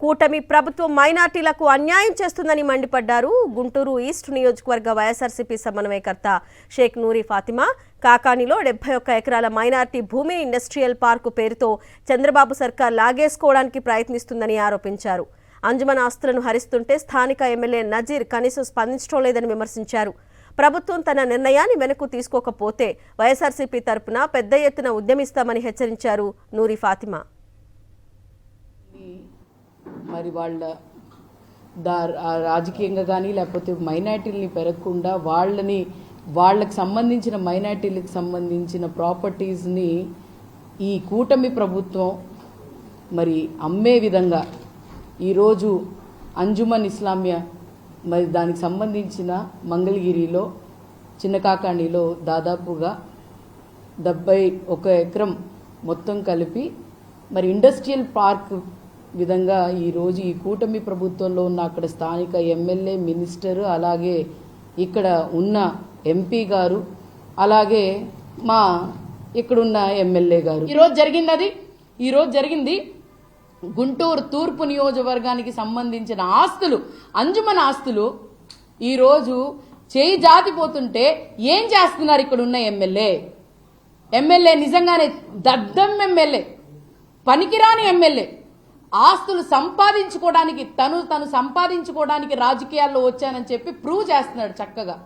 కూటమి ప్రభుత్వం మైనార్టీలకు అన్యాయం చేస్తుందని మండిపడ్డారు. గుంటూరు ఈస్ట్ నియోజకవర్గ వైఎస్ఆర్సీపీ సమన్వయకర్త షేక్ నూరి ఫాతిమా. కాకానిలో 71 ఎకరాల మైనార్టీ భూమిని ఇండస్ట్రియల్ పార్కు పేరుతో చంద్రబాబు సర్కార్ లాగేసుకోవడానికి ప్రయత్నిస్తుందని ఆరోపించారు. అంజుమన్ ఆస్తులను హరిస్తుంటే స్థానిక ఎమ్మెల్యే నజీర్ కనీసం స్పందించడం లేదని విమర్శించారు. ప్రభుత్వం తన నిర్ణయాన్ని వెనక్కు తీసుకోకపోతే వైఎస్ఆర్సీపీ తరపున పెద్ద ఎత్తున ఉద్యమిస్తామని హెచ్చరించారు నూరి ఫాతిమా. మరి రాజకీయంగా కానీ లేకపోతే మైనార్టీలని పెరగకుండా వాళ్ళకి సంబంధించిన మైనార్టీలకు సంబంధించిన ప్రాపర్టీస్ని ఈ కూటమి ప్రభుత్వం మరి అమ్మే విధంగా ఈరోజు అంజుమన్ ఇస్లామియా మరి దానికి సంబంధించిన మంగళగిరిలో చిన్నకాకాణిలో దాదాపుగా 71 ఎకరం మొత్తం కలిపి మరి ఇండస్ట్రియల్ పార్క్ విధంగా ఈరోజు ఈ కూటమి ప్రభుత్వంలో ఉన్న అక్కడ స్థానిక ఎమ్మెల్యే మినిస్టర్ అలాగే ఇక్కడ ఉన్న ఎంపీ గారు అలాగే మా ఇక్కడున్న ఎమ్మెల్యే గారు ఈరోజు జరిగింది గుంటూరు తూర్పు నియోజకవర్గానికి సంబంధించిన ఆస్తులు అంజుమన్ ఆస్తులు ఈరోజు చేయి జాతిపోతుంటే ఏం చేస్తున్నారు ఇక్కడ ఉన్న ఎమ్మెల్యే నిజంగానే దద్దం ఎమ్మెల్యే, పనికిరాని ఎమ్మెల్యే. ఆస్తులు సంపాదించుకోవడానికి తను సంపాదించుకోవడానికి రాజకీయాల్లో వచ్చానని చెప్పి ప్రూవ్ చేస్తున్నాడు చక్కగా.